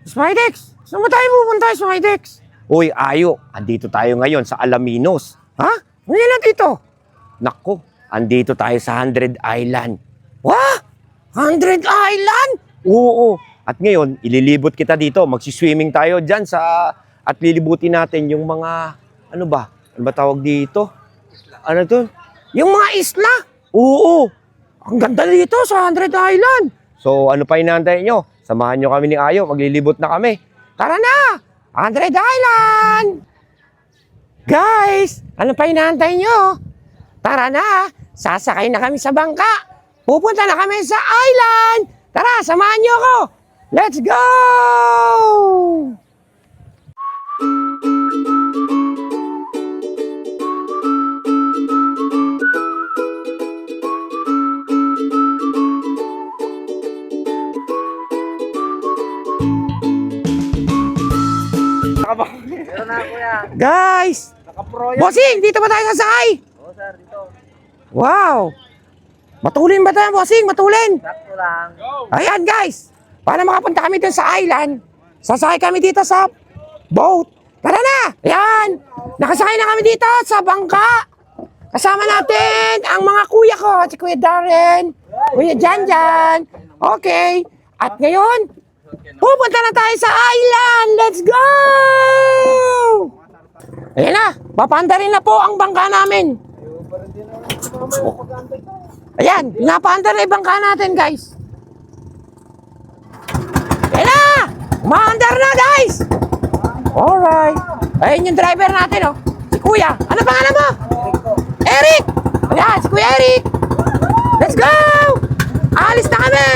Spidex! Saan mo tayo pupunta, Spidex? Uy, Ayo, andito tayo ngayon sa Alaminos. Ha? Ano yan dito? Nako, andito tayo sa 100 Island. Wah! 100 Island? Oo. At ngayon, ililibot kita dito. Magsiswimming tayo dyan sa... At lilibutin natin yung mga... Ano ba? Ano ba tawag dito? Ano to? Yung mga isla? Oo. Ang ganda dito sa 100 Island. So, ano pa inaantay nyo? Samahan nyo kami ni Ayo. Maglilibot na kami. Tara na! 100 Island! Guys, ano pa inaantay nyo? Tara na! Sasakay na kami sa bangka. Pupunta na kami sa island. Tara, samahan nyo ako. Let's go! Meron na kuya. Guys! Nakapro yan. Bossing, dito ba tayo sasakay? Oo sir, dito. Wow! Matulin ba tayo, bossing? Matulin! Sakto lang. Ayan, guys! Para makapunta kami dun sa island, sasakay kami dito sa boat. Tara na! Ayan! Nakasakay na kami dito sa bangka. Kasama natin ang mga kuya ko, si Kuya Darren, Kuya Janjan. Okay. At ngayon, pupunta na tayo sa island! Let's go! Ayan na, papaandarin na po ang bangka namin. Ayan, pinapaandar na yung bangka natin, guys. Ayan na! Umaandar na, guys! Alright. Ayan yung driver natin, oh. Si Kuya. Ano pangalan mo? Eric! Ayan, si Kuya Eric. Let's go! Alis na kami!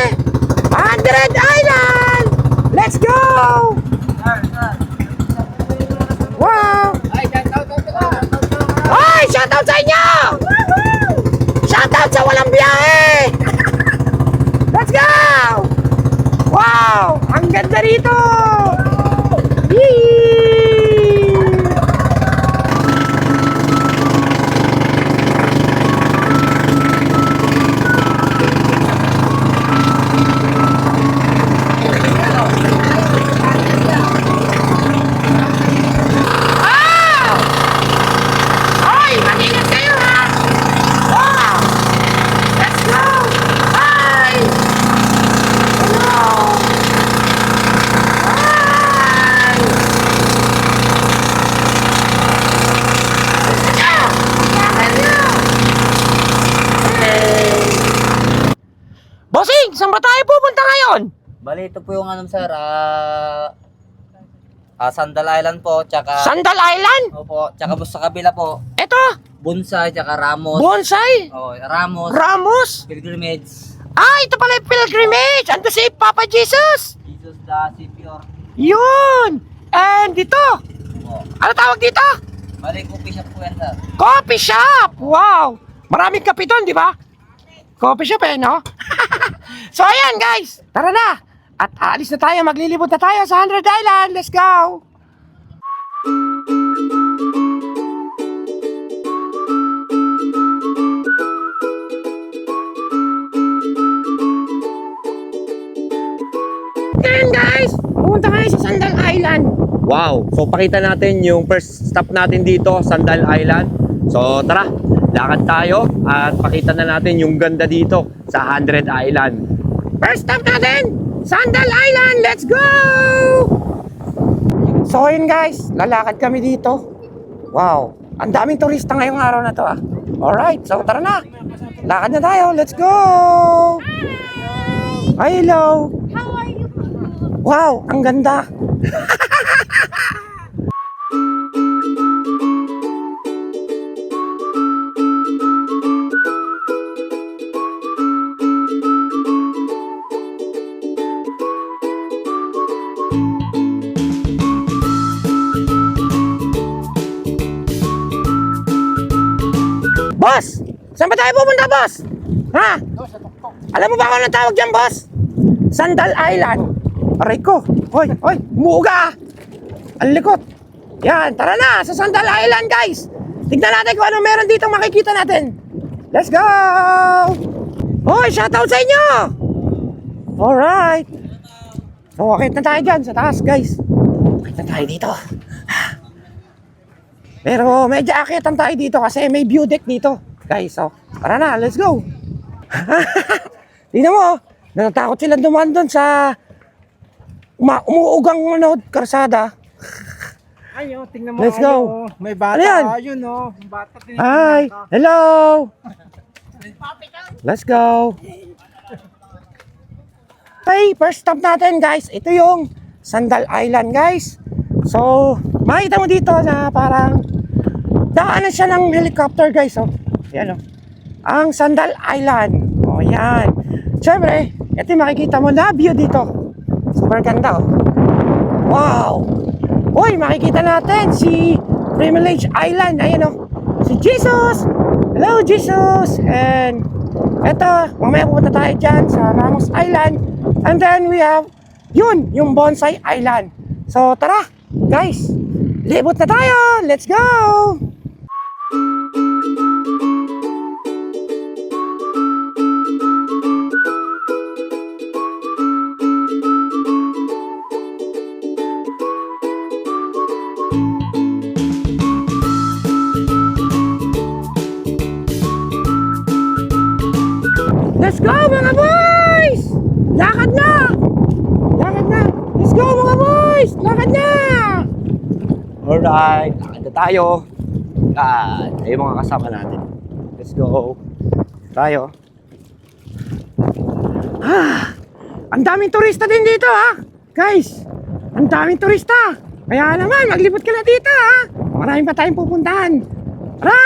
100 Island! Let's go! Wow! Ay, shoutout sa inyo! Shoutout sa walang biyahe! Let's go! Wow! Ang ganda rito! Yee! Ay, mag-ingat kayo ha! Wow! Let's go! Hi! Hello! Hi! Hello! Hey! Bossing, saan ba tayo pupunta ngayon? Bali, ito po yung ano sir, Sandal Island po, tsaka... Sandal Island? Opo, tsaka po sa kabila po, Ito, Bonsai, tsaka Ramos. bonsai, Oh, Ramos, Ramos. Pilgrimage, Ah, ito pala yung pilgrimage. Ando si Papa Jesus. Jesus the Savior. Yun. And dito, Opo. ano tawag dito? Bali, coffee shop po yan sir. Coffee shop. Wow. Maraming kape doon, di ba? Coffee shop eh, no? So, ayan guys. Tara na. At aalis na tayo. Maglilibot na tayo sa 100 Island. Let's go. Ayan guys. Pumunta tayo sa Sandal Island. Wow. So, pakita natin yung first stop natin dito, Sandal Island. So, tara. Lakad tayo at pakita na natin yung ganda dito sa 100 Island. First stop natin, Sandal Island. Let's go! So yun guys, lalakad kami dito. Wow, ang daming turista ngayong araw na to ah. Alright, so tara na. Lakad na tayo, let's go! Hi, hello! How are you? Wow, ang ganda! Boss! Saan ba tayo pupunta, boss? Ha? Alam mo ba kung anong tawag dyan, boss? Sandal Island. Aray ko. Hoy, hoy, umuuga. Ang likot. Yan, tara na sa Sandal Island, guys. Tignan natin kung ano meron dito makikita natin. Let's go! Hoy, shoutout sa inyo! Alright. So, akit na tayo dyan sa taas, guys. Akit na tayo dito. Pero medyo akitan tayo dito kasi may view deck dito. Guys, so, tara na, let's go. Tingnan mo, natatakot sila dumaan doon sa umuugang karsada. Ayun, tingnan mo. Let's go. May bata. Ano yan? Ayun, oh. Bata. Hi! Hello! Let's go! Okay, first stop natin guys. Ito yung Sandal Island guys. So, makita mo dito na parang daanan siya ng helicopter guys. Oh. Yan oh. Ang Sandal Island. Oh, yan. Siyempre, ito yung makikita mo na view dito. Super ganda oh. Wow! Uy, makikita natin si Privilege Island. Ayan o. Si Jesus. Hello, Jesus. And eto, mamaya pupunta tayo dyan sa Ramos Island. And then we have, yun, yung Bonsai Island. So, tara, guys. Libot na tayo. Let's go. Let's go mga boys! Lakad na! Lakad na! Let's go mga boys! Lakad na! Alright, lakad na tayo. Yan, ayun mga kasama natin. Let's go. Tayo. Ang daming turista din dito ha! Guys, ang daming turista! Kaya naman, maglipot ka na dito ha! Maraming pa tayong pupuntahan. Tara!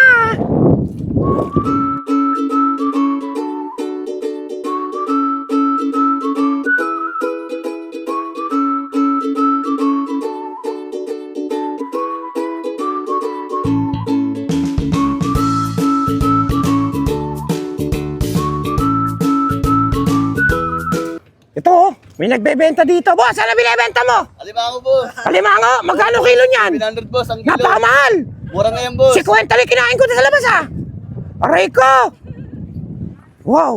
Ito, may nagbebenta dito. Boss, ano binibenta mo? Alimango, boss. Kalimango, magkano kilo niyan? 700, boss, ang kilo. Napakamahal! Mura ngayon, boss. 50 lang kinain ko sa labas ah! Aray ko! Wow!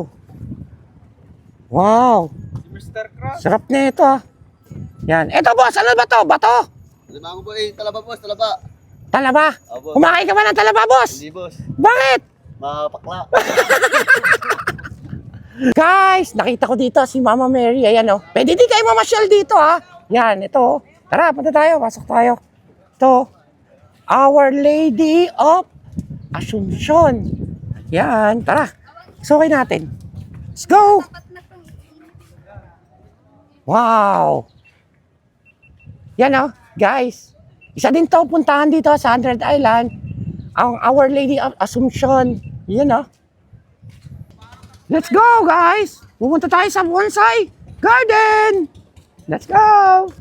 Wow! Mr. Cross. Sarap na ito ah. Yan. Ito boss, ano ba to? Bato? Alimango, boss. Talaba, boss, talaba. Talaba? Boss. Kumakain ka ba ng talaba, boss? Hindi, boss. Bakit? Mapakla. Guys, nakita ko dito si Mama Mary. Ayan oh. Pwede din kayo mamasyal dito ha. Yan, ito oh. Tara, punta tayo. Pasok tayo. Ito. Our Lady of Asuncion. Yan, tara. Sukay natin. Let's go! Wow! Yan oh, guys. Isa din to puntahan dito sa 100 Island. Ang Our Lady of Asuncion. Yan oh. Let's go, guys! Pupunta tayo sa Bonsai Garden! Let's go!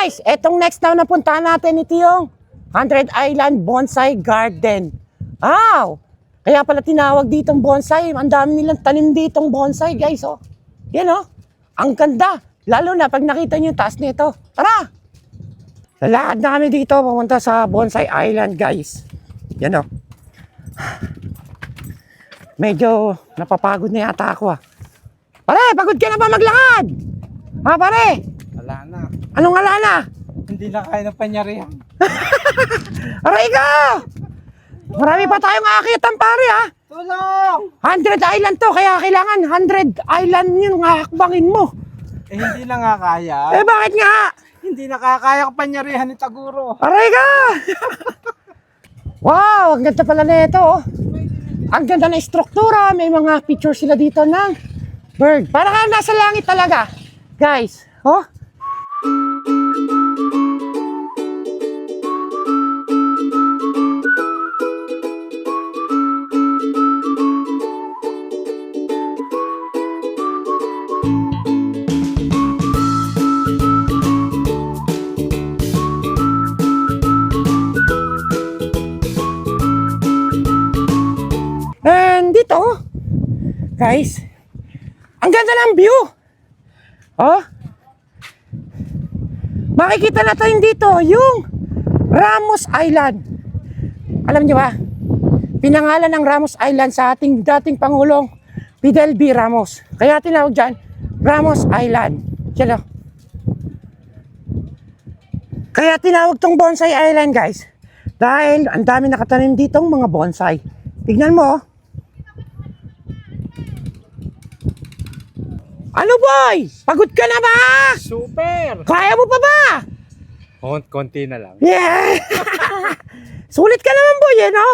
Guys, etong next na napuntahan natin ito yung 100 Island Bonsai Garden. Wow! Kaya pala tinawag ditong bonsai. Ang dami nilang tanim ditong bonsai, guys. Oh. Yan oh. Ang ganda. Lalo na pag nakita niyo yung taas nito. Tara! Lalakad na kami dito pumunta sa Bonsai Island, guys. Yan oh. Medyo napapagod na yata ako ah. Pare, pagod ka na ba maglakad? Ha, pare? Wala na. Anong wala na? Hindi na kaya ng panyarihan. Aray ka! Marami pa tayong aakitan pare ha. Tulong! 100 island to, kaya kailangan 100 island yung hakbangin mo. Eh, hindi na nga kaya. Eh bakit nga? Hindi na kakaya ang panyarihan ni Taguro. Aray ka! Wow, ang ganda pala na ito oh. Ang ganda na struktura, may mga picture sila dito ng bird. Para ka nasa langit talaga. Guys, oh. dito. Guys, ang ganda ng view. Oh. Makikita natin dito yung Ramos Island. Alam niyo ba? Pinangalan ng Ramos Island sa ating dating Pangulong Fidel B. Ramos. Kaya tinawag dyan, Ramos Island. Yan o. Kaya tinawag tong bonsai island, guys. Dahil ang dami nakatanim ditong mga bonsai. Tignan mo. Ano boy? Pagod ka na ba? Super! Kaya mo pa ba? Konti na lang. Yeah! Sulit ka naman boy, eh, no?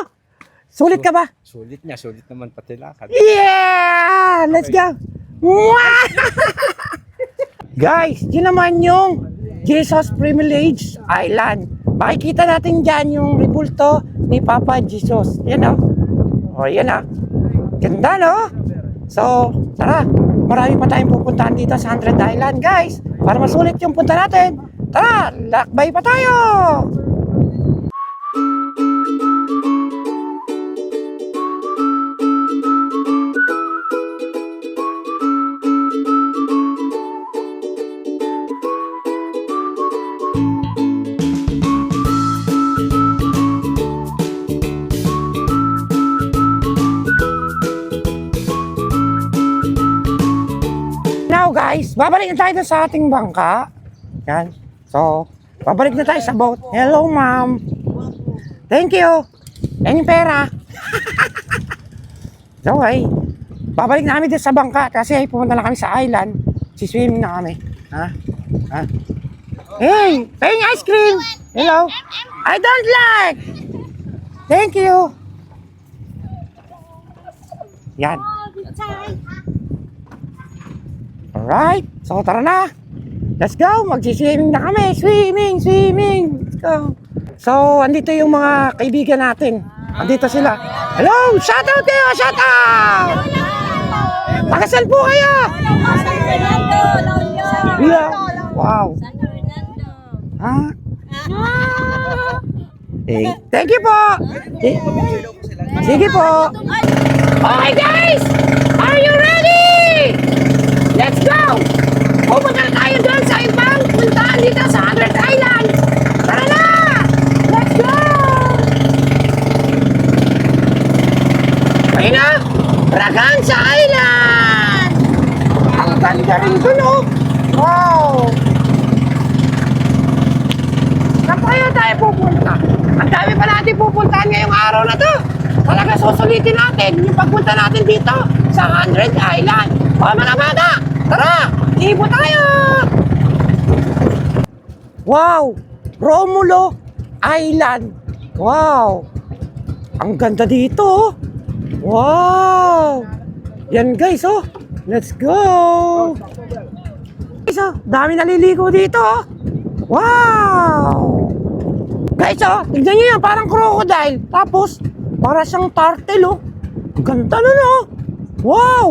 Sulit ka ba? Sulit naman pati lakad. Yeah! Let's go! Mwah! Guys, yun naman yung Jesus Privilege Island. Makikita natin dyan yung rebulto ni Papa Jesus. Yan o. O, yan o. Ganda, no? So, tara. Marami pa tayong pupuntahan dito sa 100 Island, guys. Para masulit yung punta natin. Tara, lakbay pa tayo! Now guys, babalik na tayo dun sa ating bangka. Yan. So, babalik na tayo sa boat. Hello ma'am. Thank you. Yan yung pera. So ay, babalik na kami dun sa bangka kasi pumunta na kami sa island. Siswimming na kami. Ha? Ha? Hey, paying ice cream. Hello. I don't like. Thank you. Yan. Alright, so tara na. Let's go, magsiswimming na kami. Swimming. Let's go. So, andito yung mga kaibigan natin. Andito sila. Hello, shoutout kayo, shoutout! Pakasal po kayo! Yeah. Wow. Ha? Eh, thank you po. Sige po. Okay guys, are you ready? Let's go! Pupunta na tayo doon sa ibang puntaan dito sa 100 Island! Tara na! Let's go! Ayun na! Braganza Island! Ang ganda rin doon, oh! Wow! Saan pa kaya tayo pupunta? Ang dami pa natin pupuntahan ngayong araw na to! Talaga susulitin natin yung pagpunta natin dito sa 100 Island! O mga bata! Tara! Ibo tayo! Wow! Romulo Island! Wow! Ang ganda dito! Wow! Yan guys, oh! Let's go! Guys, oh! Dami naliligo dito, oh! Wow! Guys, oh! Tignan nyo yan! Parang crocodile! Tapos, para siyang turtle, oh! Ang ganda nun, oh! Wow!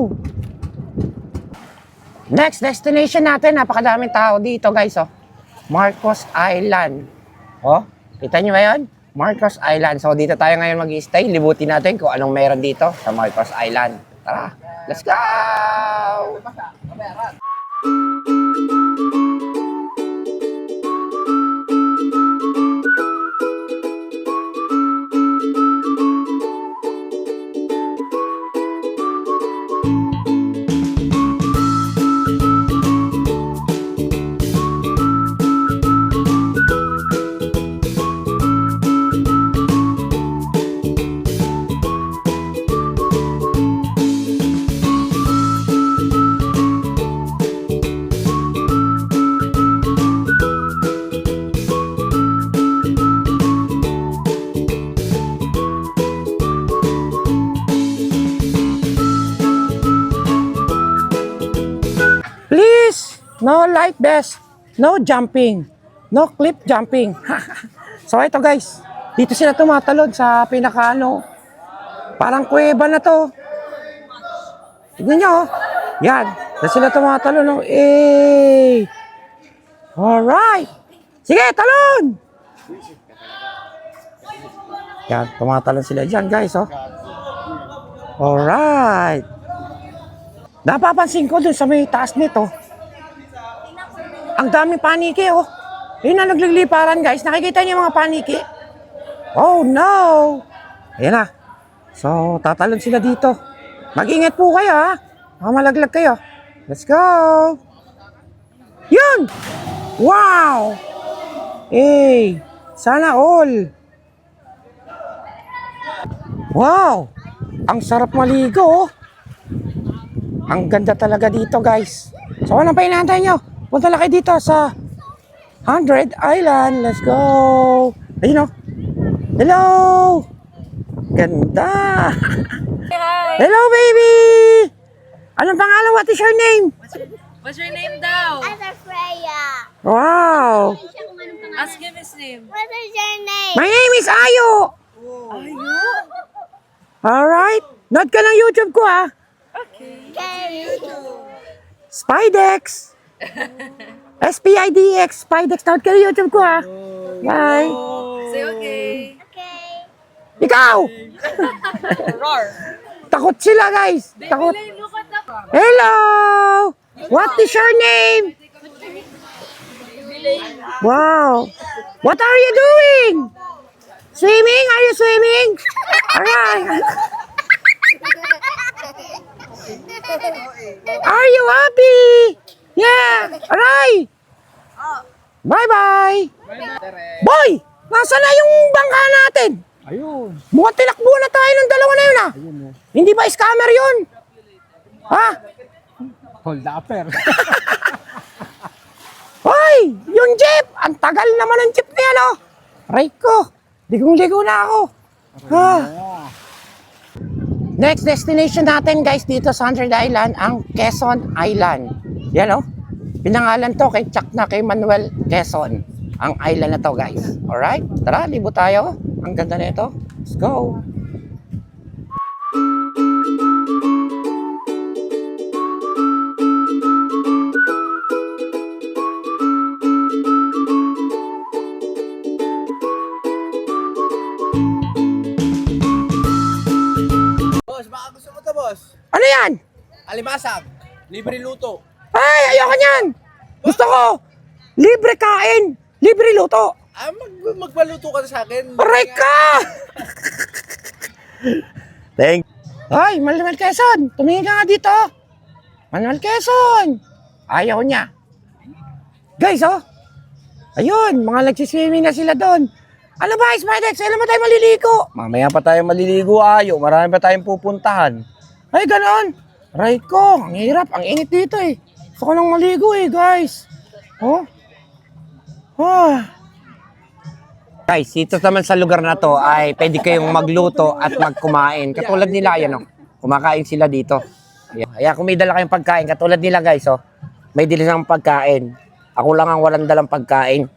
Next destination natin, napakadaming tao dito guys, oh. Marcos Island. Oh, kita nyo ba yun? Marcos Island. So dito tayo ngayon mag-i-stay. Libutin natin kung anong meron dito sa Marcos Island. Tara, let's go! No life vest, no jumping, no cliff jumping. So ito guys, dito sila tumatalon sa pinakaano. Parang kuweba na to. Tignan nyo, oh. Yan, dito sila tumatalon. Oh. Eh. Alright. Sige, talon! Yan, tumatalon sila dyan guys, oh. Alright. Napapansin ko dun sa may taas nito. Ang daming paniki, oh. Yun na nagliliparan, guys. Nakikita niyo yung mga paniki? Oh, no. Ayan na. So, tatalon sila dito. Mag-ingat po kayo, ha. Baka malaglag kayo. Let's go. Yun! Wow! Hey! Sana all. Wow! Ang sarap maligo, oh. Ang ganda talaga dito, guys. So, anong pa inaantay nyo? Punta lang kayo dito sa 100 Island. Let's go! Ayun, oh. Hello! Ganda! Hi! Hello, baby! Anong pangalan? What is your name? What's your name daw? Asa Freya. Wow! Ask him his name. What is your name? My name is Ayo! Alright. Note ka ng YouTube ko, ha? Okay. Spidex! SPIDX! Spidex. Note ka ng YouTube ko, ha? Bye! Say okay. Okay. Ikaw! Roar. Takot sila, guys! Takot! Look at the... Hello! What is your name? Wow! What are you doing? Swimming? Are you swimming? Alright! Are you happy? Yeah! Alright! Bye-bye! Boy! Nasaan na yung bangka natin? Ayun. Mukhang tinakbo na tayo ng dalawa na yun, ah. Hindi ba scammer yun? Ha? Hold upper. Hoy! Yung jeep! Ang tagal naman ng jeep na yan, oh! Aray ko! Ligong-ligo na ako. Ha? Next destination natin, guys, dito sa 100 Island, ang Quezon Island. Yan, oh. Pinangalan to kay Chuck na kay Manuel Quezon. Ang island na to, guys. Alright? Tara, libo tayo. Ang ganda na ito. Let's go. Boss, baka gusto mo to, boss. Ano yan? Alimasag. Libre luto. Ay, ayoko niyan. Gusto ko. Libre kain. Libre luto. Ah, magpaluto ka na sa akin. Aray ka! Thank. Ay, Manuel Quezon. Tumingin ka nga dito. Manuel Quezon. Ayaw niya. Guys, oh. Ayun, mga nagsiswimming na sila doon. Ano ba, Spidex? Kailan ba tayo maliligo? Mamaya pa tayo maliligo, Ayo. Marami pa tayong pupuntahan. Ay, ganon. Aray ko, ang hirap. Ang init dito, eh. Gusto ko nang maligo, eh, guys. Oh. Ah. Guys, dito naman sa lugar na to ay pwede kayong magluto at magkumain. Katulad nila, yan, oh. Kumakain sila dito. Kaya kung may dala kayong pagkain, katulad nila, guys, oh. May dala ng pagkain. Ako lang ang walang dalang pagkain.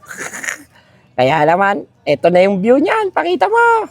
Kaya naman, eto na yung view niyan. Pakita mo.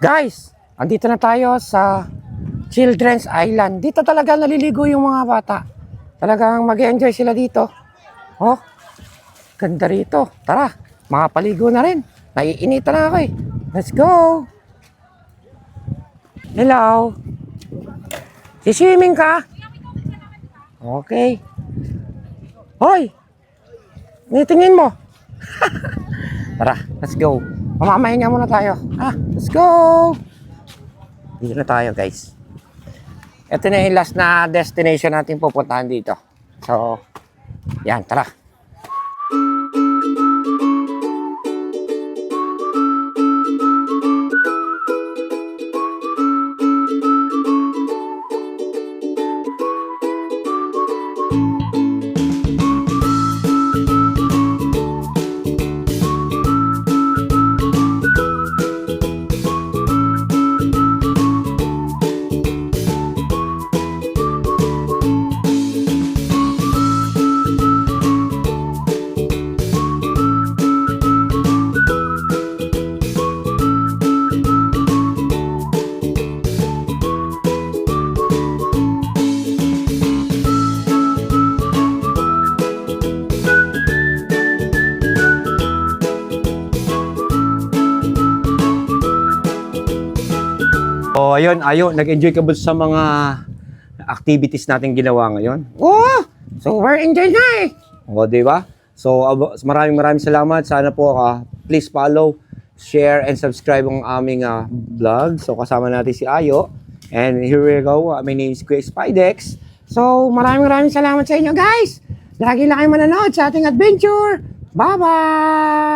Guys, andito na tayo sa Children's Island. Dito talaga naliligo yung mga bata. Talagang mag-enjoy sila dito. Oh, ganda rito. Tara, makapaligo na rin. Naiinitan na ako, eh. Let's go. Hello. Siswimming ka? Okay. Hoy, nitingin mo. Tara, let's go. Mamamahinga muna tayo. Let's go! Dito na tayo, guys. Ito na yung last na destination natin pupuntahan dito. So, yan, tara. Oh, ayun, nag-enjoy ka ba sa mga activities natin ginawa ngayon? Oh, so we're enjoying na eh. O, di ba? So, maraming salamat. Sana po, please follow, share, and subscribe ang aming vlog. So, kasama natin si Ayo. And here we go. My name is Kuya Spidex. So, maraming salamat sa inyo, guys. Lagi lang kayo manonood sa ating adventure. Bye-bye!